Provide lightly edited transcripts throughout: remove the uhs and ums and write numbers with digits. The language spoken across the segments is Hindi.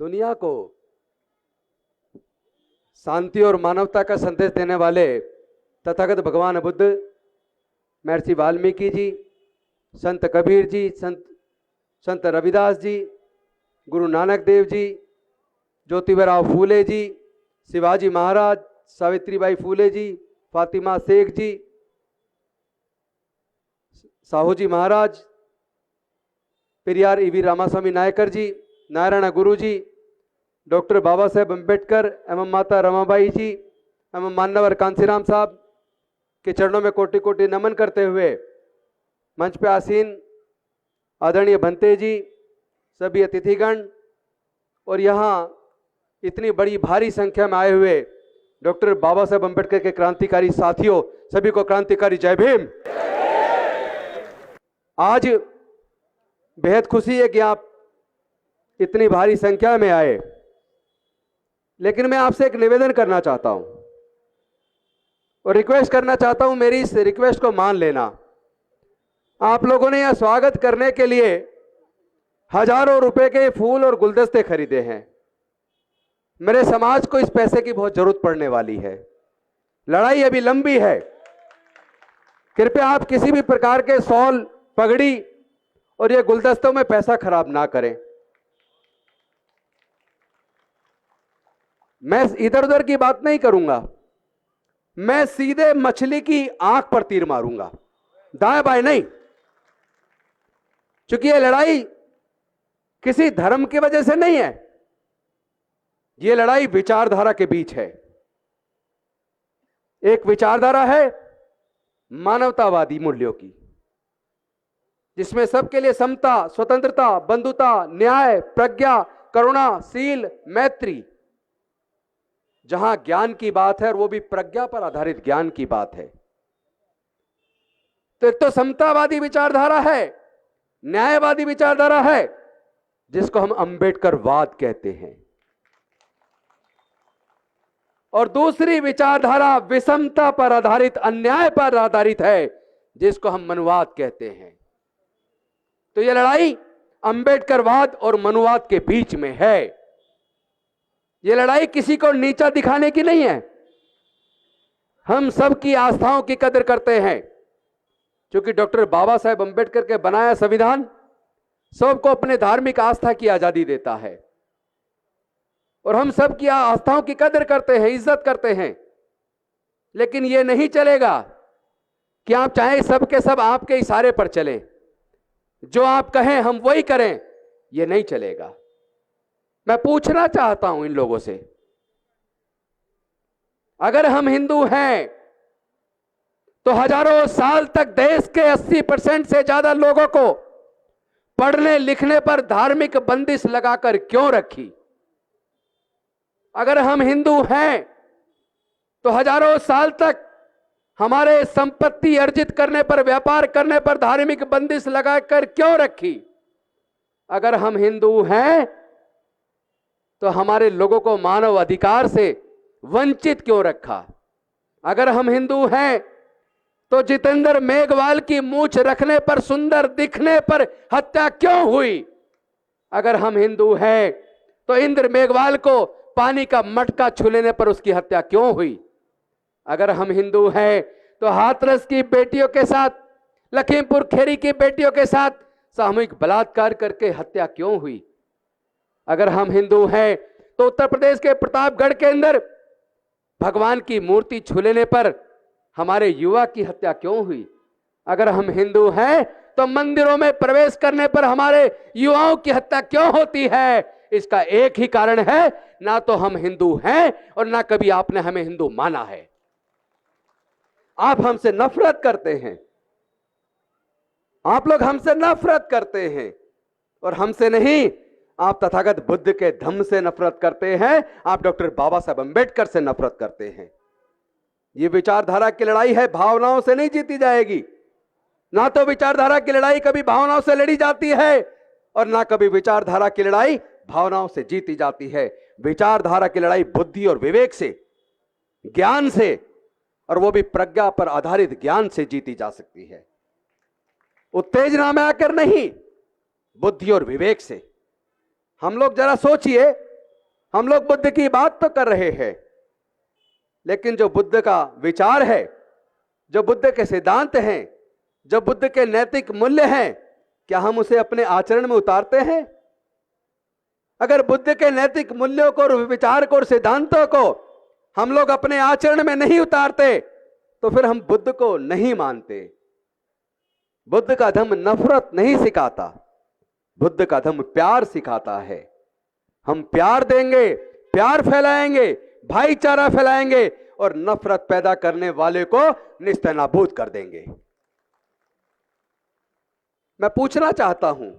दुनिया को शांति और मानवता का संदेश देने वाले तथागत भगवान बुद्ध, महर्षि वाल्मीकि जी, संत कबीर जी, संत रविदास जी, गुरु नानक देव जी, ज्योतिबराव फूले जी, शिवाजी महाराज, सावित्रीबाई फूले जी, फातिमा शेख जी, साहूजी महाराज, पेरियार ईवी रामास्वामी नायकर जी, नारायण गुरु जी, डॉक्टर बाबा साहेब अम्बेडकर एवं माता रमाबाई जी एवं मान्यवर कांसीराम साहब के चरणों में कोटि कोटि नमन करते हुए मंच पे आसीन आदरणीय भंते जी, सभी अतिथिगण और यहाँ इतनी बड़ी भारी संख्या में आए हुए डॉक्टर बाबा साहेब अम्बेडकर के क्रांतिकारी साथियों, सभी को क्रांतिकारी जय भीम। आज बेहद खुशी है कि आप इतनी भारी संख्या में आए, लेकिन मैं आपसे एक निवेदन करना चाहता हूं और रिक्वेस्ट करना चाहता हूं, मेरी इस रिक्वेस्ट को मान लेना। आप लोगों ने यह स्वागत करने के लिए हजारों रुपए के फूल और गुलदस्ते खरीदे हैं। मेरे समाज को इस पैसे की बहुत जरूरत पड़ने वाली है। लड़ाई अभी लंबी है। कृपया आप किसी भी प्रकार के शॉल, पगड़ी और ये गुलदस्तों में पैसा खराब ना करें। मैं इधर उधर की बात नहीं करूंगा, मैं सीधे मछली की आंख पर तीर मारूंगा, दाएं बाएं नहीं। क्योंकि ये लड़ाई किसी धर्म की वजह से नहीं है, ये लड़ाई विचारधारा के बीच है। एक विचारधारा है मानवतावादी मूल्यों की, जिसमें सबके लिए समता, स्वतंत्रता, बंधुता, न्याय, प्रज्ञा, करुणा, शील, मैत्री, जहां ज्ञान की बात है और वो भी प्रज्ञा पर आधारित ज्ञान की बात है। तो एक तो समतावादी विचारधारा है, न्यायवादी विचारधारा है, जिसको हम अंबेडकरवाद कहते हैं, और दूसरी विचारधारा विषमता पर आधारित, अन्याय पर आधारित है, जिसको हम मनुवाद कहते हैं। तो यह लड़ाई अंबेडकरवाद और मनुवाद के बीच में है। यह लड़ाई किसी को नीचा दिखाने की नहीं है। हम सबकी आस्थाओं की कदर करते हैं, क्योंकि डॉक्टर बाबा साहेब अम्बेडकर के बनाया संविधान सबको अपने धार्मिक आस्था की आजादी देता है, और हम सबकी आस्थाओं की कदर करते हैं, इज्जत करते हैं। लेकिन यह नहीं चलेगा कि आप चाहे सब के सब आपके इशारे पर चलें, जो आप कहें हम वही करें, यह नहीं चलेगा। मैं पूछना चाहता हूं इन लोगों से, अगर हम हिंदू हैं तो हजारों साल तक देश के 80% से ज्यादा लोगों को पढ़ने लिखने पर धार्मिक बंदिश लगाकर क्यों रखी? अगर हम हिंदू हैं तो हजारों साल तक हमारे संपत्ति अर्जित करने पर, व्यापार करने पर धार्मिक बंदिश लगाकर क्यों रखी? अगर हम हिंदू हैं तो हमारे लोगों को मानव अधिकार से वंचित क्यों रखा? अगर हम हिंदू हैं तो जितेंद्र मेघवाल की मूंछ रखने पर, सुंदर दिखने पर हत्या क्यों हुई? अगर हम हिंदू हैं तो इंद्र मेघवाल को पानी का मटका छू लेने पर उसकी हत्या क्यों हुई? अगर हम हिंदू हैं तो हाथरस की बेटियों के साथ, लखीमपुर खेरी की बेटियों के साथ सामूहिक बलात्कार करके हत्या क्यों हुई? अगर हम हिंदू हैं तो उत्तर प्रदेश के प्रतापगढ़ के अंदर भगवान की मूर्ति छू लेने पर हमारे युवा की हत्या क्यों हुई? अगर हम हिंदू हैं तो मंदिरों में प्रवेश करने पर हमारे युवाओं की हत्या क्यों होती है? इसका एक ही कारण है, ना तो हम हिंदू हैं और ना कभी आपने हमें हिंदू माना है। आप हमसे नफरत करते हैं, आप लोग हमसे नफरत करते हैं, और हमसे नहीं, आप तथागत बुद्ध के धम्म से नफरत करते हैं, आप डॉक्टर बाबा साहब अम्बेडकर से नफरत करते हैं। यह विचारधारा की लड़ाई है, भावनाओं से नहीं जीती जाएगी। ना तो विचारधारा की लड़ाई कभी भावनाओं से लड़ी जाती है और ना कभी विचारधारा की लड़ाई भावनाओं से जीती जाती है। विचारधारा की लड़ाई बुद्धि और विवेक से, ज्ञान से, और वो भी प्रज्ञा पर आधारित ज्ञान से जीती जा सकती है। उत्तेजना में आकर नहीं, बुद्धि और विवेक से। हम लोग जरा सोचिए, हम लोग बुद्ध की बात तो कर रहे हैं, लेकिन जो बुद्ध का विचार है, जो बुद्ध के सिद्धांत हैं, जो बुद्ध के नैतिक मूल्य हैं, क्या हम उसे अपने आचरण में उतारते हैं? अगर बुद्ध के नैतिक मूल्यों को, विचार को और सिद्धांतों को हम लोग अपने आचरण में नहीं उतारते तो फिर हम बुद्ध को नहीं मानते। बुद्ध का धर्म नफरत नहीं सिखाता, बुद्ध का धर्म प्यार सिखाता है। हम प्यार देंगे, प्यार फैलाएंगे, भाईचारा फैलाएंगे और नफरत पैदा करने वाले को निस्तनाबूद कर देंगे। मैं पूछना चाहता हूं,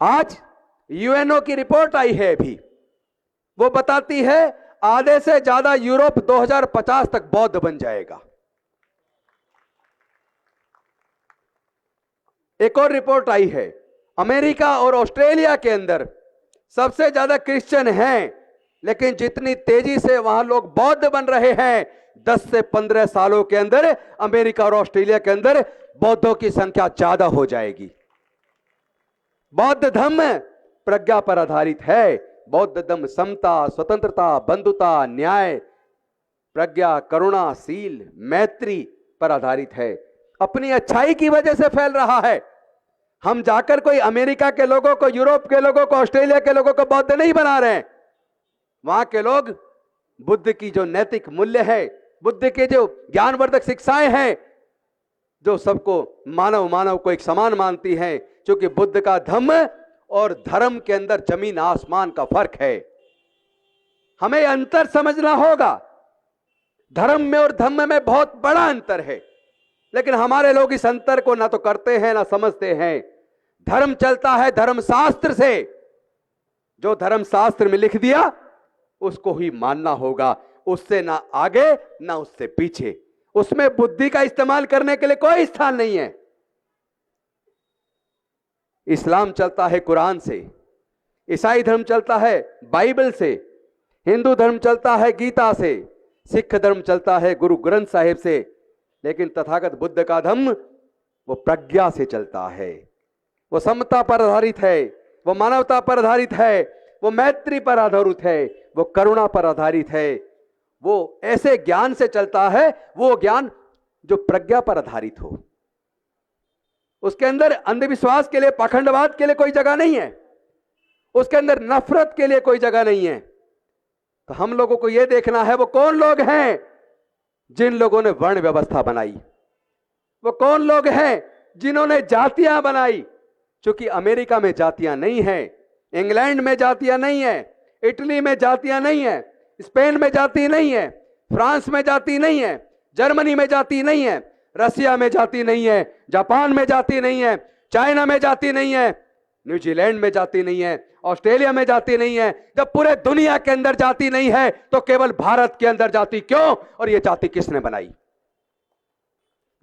आज यूएनओ की रिपोर्ट आई है अभी, वो बताती है आधे से ज्यादा यूरोप 2050 तक बौद्ध बन जाएगा। एक और रिपोर्ट आई है, अमेरिका और ऑस्ट्रेलिया के अंदर सबसे ज्यादा क्रिश्चियन हैं, लेकिन जितनी तेजी से वहां लोग बौद्ध बन रहे हैं, 10 से 15 सालों के अंदर अमेरिका और ऑस्ट्रेलिया के अंदर बौद्धों की संख्या ज्यादा हो जाएगी। बौद्ध धर्म प्रज्ञा पर आधारित है। बौद्ध धर्म समता, स्वतंत्रता, बंधुता, न्याय, प्रज्ञा, करुणा, शील, मैत्री पर आधारित है। अपनी अच्छाई की वजह से फैल रहा है। हम जाकर कोई अमेरिका के लोगों को, यूरोप के लोगों को, ऑस्ट्रेलिया के लोगों को बौद्ध नहीं बना रहे हैं। वहां के लोग बुद्ध की जो नैतिक मूल्य है, बुद्ध के जो ज्ञानवर्धक शिक्षाएं हैं, जो सबको मानव को एक समान मानती हैं, क्योंकि बुद्ध का धर्म और धर्म के अंदर जमीन आसमान का फर्क है। हमें अंतर समझना होगा। धर्म में और धम्म में बहुत बड़ा अंतर है, लेकिन हमारे लोग इस अंतर को ना तो करते हैं ना समझते हैं। धर्म चलता है धर्मशास्त्र से। जो धर्मशास्त्र में लिख दिया उसको ही मानना होगा, उससे ना आगे ना उससे पीछे। उसमें बुद्धि का इस्तेमाल करने के लिए कोई स्थान नहीं है। इस्लाम चलता है कुरान से, ईसाई धर्म चलता है बाइबल से, हिंदू धर्म चलता है गीता से, सिख धर्म चलता है गुरु ग्रंथ साहिब से, लेकिन तथागत बुद्ध का धर्म वो प्रज्ञा से चलता है। वो समता पर आधारित है, वो मानवता पर आधारित है, वो मैत्री पर आधारित है, वो करुणा पर आधारित है। वो ऐसे ज्ञान से चलता है, वो ज्ञान जो प्रज्ञा पर आधारित हो। उसके अंदर अंधविश्वास के लिए, पाखंडवाद के लिए कोई जगह नहीं है। उसके अंदर नफरत के लिए कोई जगह नहीं है। तो हम लोगों को यह देखना है वो कौन लोग हैं जिन लोगों ने वर्ण व्यवस्था बनाई, वो कौन लोग हैं जिन्होंने जातियां बनाई। क्योंकि अमेरिका में जातियां नहीं है, इंग्लैंड में जातियां नहीं है, इटली में जातियां नहीं है, स्पेन में जाति नहीं है, फ्रांस में जाति नहीं है, जर्मनी में जाति नहीं है, रसिया में जाति नहीं है, जापान में जाति नहीं है, चाइना में जाति नहीं है, न्यूजीलैंड में जाति नहीं है, ऑस्ट्रेलिया में जाति नहीं है। जब पूरे दुनिया के अंदर जाति नहीं है तो केवल भारत के अंदर जाति क्यों? और ये जाति किसने बनाई?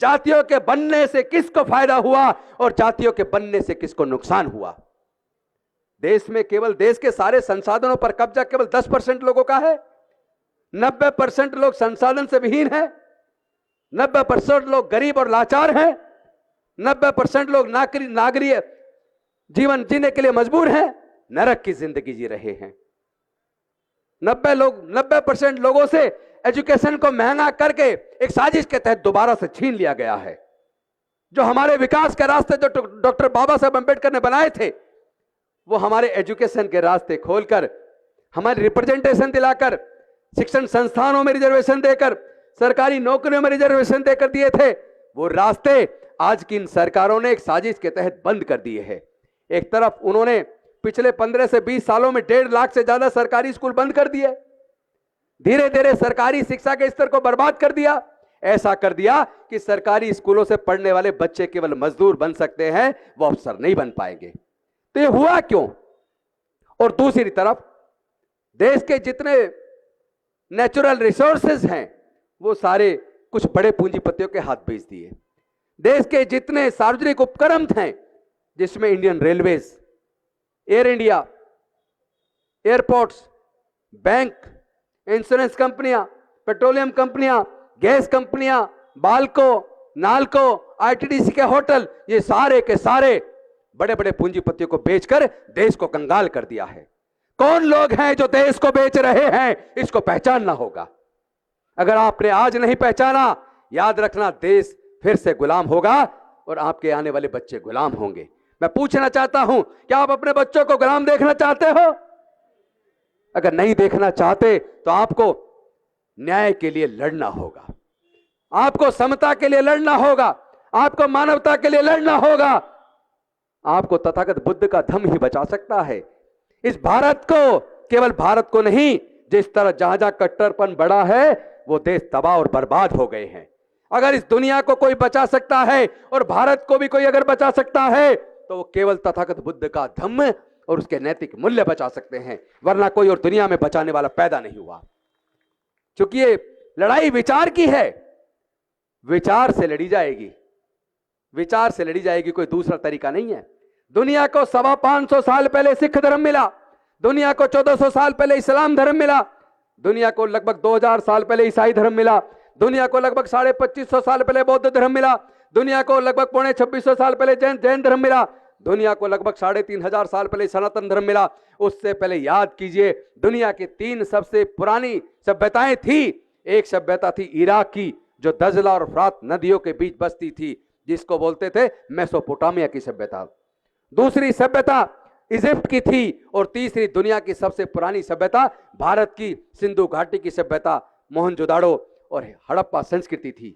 जातियों के बनने से किसको फायदा हुआ और जातियों के बनने से किसको नुकसान हुआ? देश में केवल देश के सारे संसाधनों पर कब्जा केवल 10% लोगों का है। 90% लोग संसाधन से विहीन है, 90% लोग गरीब और लाचार हैं, 90% लोग नागरिक जीवन जीने के लिए मजबूर हैं, नरक की जिंदगी जी रहे हैं। 90% लोगों से एजुकेशन को महंगा करके एक साजिश के तहत दोबारा से छीन लिया गया है। जो हमारे विकास के रास्ते जो डॉक्टर बाबा साहब अंबेडकर ने बनाए थे, वो हमारे एजुकेशन के रास्ते खोलकर, हमारी रिप्रेजेंटेशन दिलाकर, शिक्षण संस्थानों में रिजर्वेशन देकर, सरकारी नौकरियों में रिजर्वेशन देकर दिए थे, वो रास्ते आज की इन सरकारों ने एक साजिश के तहत बंद कर दिए हैं। एक तरफ उन्होंने पिछले 15 से 20 सालों में 1.5 लाख से ज्यादा सरकारी स्कूल बंद कर दिए, धीरे धीरे सरकारी शिक्षा के स्तर को बर्बाद कर दिया। ऐसा कर दिया कि सरकारी स्कूलों से पढ़ने वाले बच्चे केवल मजदूर बन सकते हैं, वो अफसर नहीं बन पाएंगे। तो ये हुआ क्यों? और दूसरी तरफ देश के जितने नेचुरल रिसोर्सेज हैं वो सारे कुछ बड़े पूंजीपतियों के हाथ भेज दिए। देश के जितने सार्वजनिक उपक्रम थे, जिसमें Indian railways, air India, airports, bank, insurance कंपनियां, पेट्रोलियम कंपनियां, गैस कंपनियां, बाल्को, नाल्को, आईटीडीसी के होटल, ये सारे के सारे बड़े बड़े पूंजीपतियों को बेचकर देश को कंगाल कर दिया है। कौन लोग हैं जो देश को बेच रहे हैं, इसको पहचानना होगा। अगर आपने आज नहीं पहचाना, याद रखना देश फिर से गुलाम होगा और आपके आने वाले बच्चे गुलाम होंगे। मैं पूछना चाहता हूं, क्या आप अपने बच्चों को गुलाम देखना चाहते हो? अगर नहीं देखना चाहते तो आपको न्याय के लिए लड़ना होगा, आपको समता के लिए लड़ना होगा, आपको मानवता के लिए लड़ना होगा। आपको तथागत बुद्ध का धम्म ही बचा सकता है। इस भारत को, केवल भारत को नहीं, जिस तरह जहां जहां कट्टरपन बढ़ा है वो देश तबाह और बर्बाद हो गए हैं। अगर इस दुनिया को कोई बचा सकता है और भारत को भी कोई अगर बचा सकता है तो वो केवल तथागत बुद्ध का धम्म और उसके नैतिक मूल्य बचा सकते हैं, वरना कोई और दुनिया में बचाने वाला पैदा नहीं हुआ। क्योंकि ये लड़ाई विचार की है, विचार से लड़ी जाएगी, विचार से लड़ी जाएगी, कोई दूसरा तरीका नहीं है। दुनिया को 550 साल पहले सिख धर्म मिला, दुनिया को 1400 साल पहले इस्लाम धर्म मिला, दुनिया को लगभग 2000 साल पहले ईसाई धर्म मिला, दुनिया को लगभग 2550 साल पहले बौद्ध धर्म मिला, दुनिया को लगभग 2600 साल पहले जैन धर्म मिला, दुनिया को लगभग 3500 साल पहले सनातन धर्म मिला। उससे पहले याद कीजिए, दुनिया की 3 सबसे पुरानी सभ्यताएं थी। एक सभ्यता थी इराक की, जो दजला और फ्रात नदियों के बीच बसती थी, जिसको बोलते थे मेसोपोटामिया की सभ्यता। दूसरी सभ्यता इजिप्ट की थी और तीसरी दुनिया की सबसे पुरानी सभ्यता भारत की सिंधु घाटी की सभ्यता मोहनजोदाड़ो और हड़प्पा संस्कृति थी।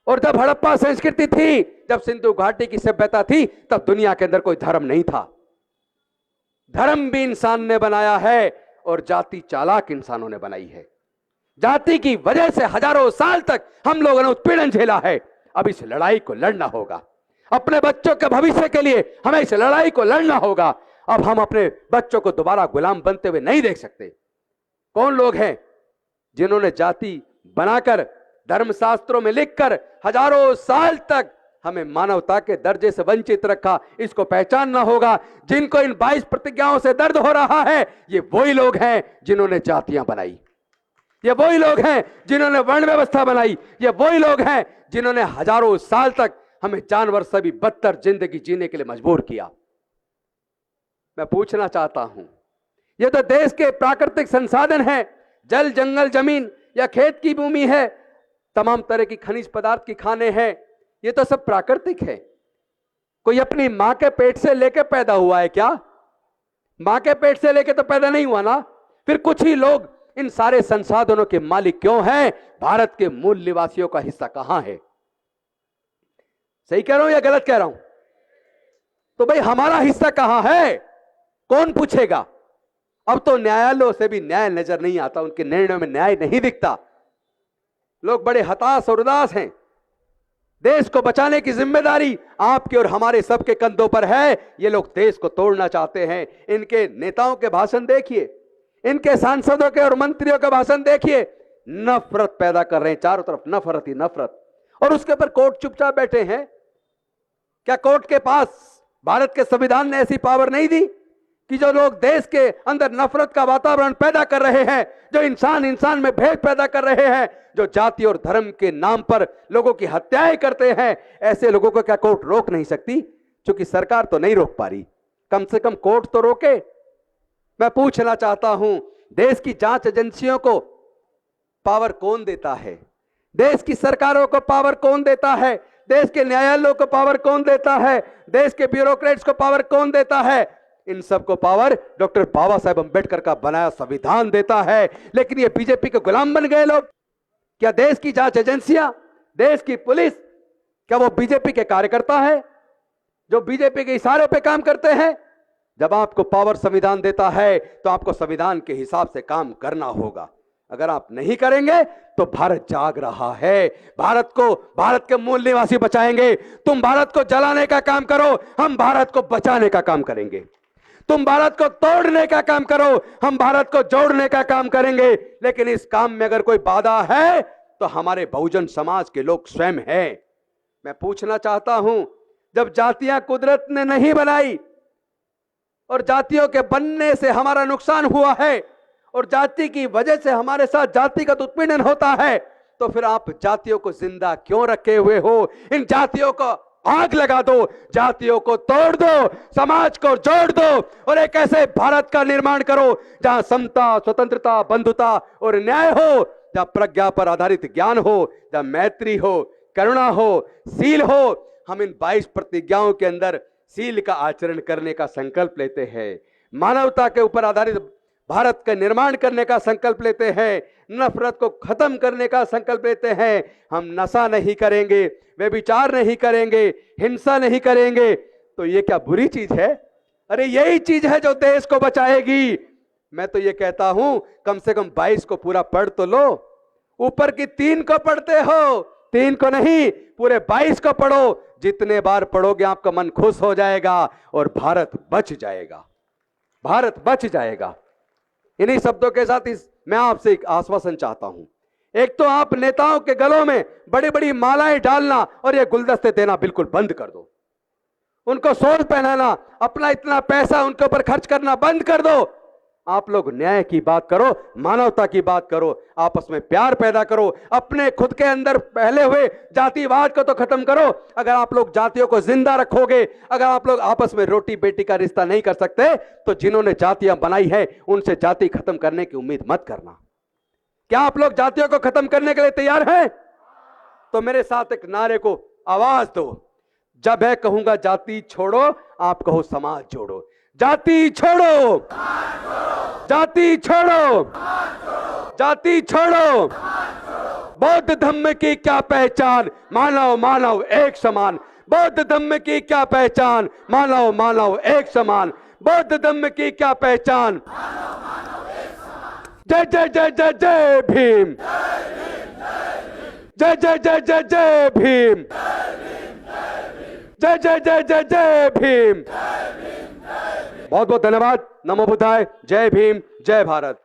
और जब हड़प्पा संस्कृति थी, जब सिंधु घाटी की सभ्यता थी, तब दुनिया के अंदर कोई धर्म नहीं था। धर्म भी इंसान ने बनाया है और जाति चालाक इंसानों ने बनाई है। जाति की वजह से हजारों साल तक हम लोगों ने उत्पीड़न झेला है। अब इस लड़ाई को लड़ना होगा, अपने बच्चों के भविष्य के लिए हमें इस लड़ाई को लड़ना होगा। अब हम अपने बच्चों को दोबारा गुलाम बनते हुए नहीं देख सकते। कौन लोग हैं जिन्होंने जाति बनाकर, धर्मशास्त्रों में लिखकर हजारों साल तक हमें मानवता के दर्जे से वंचित रखा? इसको पहचानना होगा। जिनको इन 22 प्रतिज्ञाओं से दर्द हो रहा है, ये वही लोग हैं जिन्होंने जातियां बनाई, ये वही लोग हैं जिन्होंने वर्ण व्यवस्था बनाई, ये वही लोग हैं जिन्होंने हजारों साल तक हमें जानवर से भी बदतर जिंदगी जीने के लिए मजबूर किया। मैं पूछना चाहता हूं, ये तो देश के प्राकृतिक संसाधन हैं, जल, जंगल, जमीन या खेत की भूमि है, तमाम तरह की खनिज पदार्थ की खाने हैं, ये तो सब प्राकृतिक है। कोई अपनी मां के पेट से लेके पैदा हुआ है क्या? मां के पेट से लेके तो पैदा नहीं हुआ ना। फिर कुछ ही लोग इन सारे संसाधनों के मालिक क्यों हैं? भारत के मूल निवासियों का हिस्सा कहां है? सही कह रहा हूं या गलत कह रहा हूं? तो भाई हमारा हिस्सा कहां है? कौन पूछेगा? अब तो न्यायालयों से भी न्याय नजर नहीं आता, उनके निर्णयों में न्याय नहीं दिखता। लोग बड़े हताश और उदास हैं। देश को बचाने की जिम्मेदारी आपके और हमारे सबके कंधों पर है। ये लोग देश को तोड़ना चाहते हैं। इनके नेताओं के भाषण देखिए, इनके सांसदों के और मंत्रियों के भाषण देखिए, नफरत पैदा कर रहे हैं, चारों तरफ नफरत ही नफरत। और उसके ऊपर कोर्ट चुपचाप बैठे हैं। क्या कोर्ट के पास भारत के संविधान ने ऐसी पावर नहीं दी कि जो लोग देश के अंदर नफरत का वातावरण पैदा कर रहे हैं, जो इंसान इंसान में भेद पैदा कर रहे हैं, जो जाति और धर्म के नाम पर लोगों की हत्याएं करते हैं, ऐसे लोगों को क्या कोर्ट रोक नहीं सकती? क्योंकि सरकार तो नहीं रोक पा रही, कम से कम कोर्ट तो रोके। मैं पूछना चाहता हूं, देश की जांच एजेंसियों को पावर कौन देता है? देश की सरकारों को पावर कौन देता है? देश के न्यायालयों को पावर कौन देता है? देश के ब्यूरोक्रेट्स को पावर कौन देता है? इन सबको पावर डॉक्टर बाबा साहेब अंबेडकर का बनाया संविधान देता है। लेकिन ये बीजेपी के गुलाम बन गए लोग। क्या देश की जांच एजेंसियां, देश की पुलिस, क्या वो बीजेपी के कार्यकर्ता है जो बीजेपी के इशारे पे काम करते हैं? जब आपको पावर संविधान देता है तो आपको संविधान के हिसाब से काम करना होगा। अगर आप नहीं करेंगे तो भारत जाग रहा है। भारत के मूल निवासी बचाएंगे। तुम भारत को जलाने का काम करो, हम भारत को बचाने का काम करेंगे। तुम भारत को तोड़ने का काम करो, हम भारत को जोड़ने का काम करेंगे। लेकिन इस काम में अगर कोई बाधा है तो हमारे बहुजन समाज के लोग स्वयं हैं। मैं पूछना चाहता हूं, जब जातियां कुदरत ने नहीं बनाई और जातियों के बनने से हमारा नुकसान हुआ है और जाति की वजह से हमारे साथ जातिगत उत्पीड़न होता है, तो फिर आप जातियों को जिंदा क्यों रखे हुए हो? इन जातियों को आग लगा दो, जातियों को तोड़ दो, समाज को जोड़ दो और एक ऐसे भारत का निर्माण करो जहां समता, स्वतंत्रता, बंधुता और न्याय हो, जहां प्रज्ञा पर आधारित ज्ञान हो, जहां मैत्री हो, करुणा हो, शील हो। हम इन 22 प्रतिज्ञाओं के अंदर शील का आचरण करने का संकल्प लेते हैं, मानवता के ऊपर आधारित भारत का निर्माण करने का संकल्प लेते हैं, नफरत को खत्म करने का संकल्प लेते हैं। हम नशा नहीं करेंगे, व्यभिचार नहीं करेंगे, हिंसा नहीं करेंगे। तो ये क्या बुरी चीज है? अरे यही चीज है जो देश को बचाएगी। मैं तो ये कहता हूं कम से कम 22 को पूरा पढ़ तो लो। ऊपर की 3 को पढ़ते हो, 3 को नहीं, पूरे 22 को पढ़ो। जितने बार पढ़ोगे आपका मन खुश हो जाएगा और भारत बच जाएगा, भारत बच जाएगा। इन्हीं शब्दों के साथ मैं आपसे एक आश्वासन चाहता हूं। एक तो आप नेताओं के गलों में बड़ी बड़ी मालाएं डालना और ये गुलदस्ते देना बिल्कुल बंद कर दो। उनको शॉल पहनाना, अपना इतना पैसा उनके ऊपर खर्च करना बंद कर दो। आप लोग न्याय की बात करो, मानवता की बात करो, आपस में प्यार पैदा करो, अपने खुद के अंदर पहले हुए जातिवाद को तो खत्म करो। अगर आप लोग जातियों को जिंदा रखोगे, अगर आप लोग आपस में रोटी बेटी का रिश्ता नहीं कर सकते, तो जिन्होंने जातियां बनाई है उनसे जाति खत्म करने की उम्मीद मत करना। क्या आप लोग जातियों को खत्म करने के लिए तैयार हैं? तो मेरे साथ एक नारे को आवाज दो। जब मैं कहूंगा जाति छोड़ो, आप कहो समाज जोड़ो। जाति छोड़ो, जाति छोड़ो, जाति छोड़ो। बौद्ध धम्म की क्या पहचान, मानव मानव एक समान। बौद्ध धम्म की क्या पहचान, मानव मानव एक समान। बौद्ध धम्म की क्या पहचान। जय जय जय जय जय भीम, जय जय जय जय जय भीम, जय जय जय जय जय भीम। बहुत बहुत धन्यवाद। नमो बुद्धाय। जय भीम, जय भारत।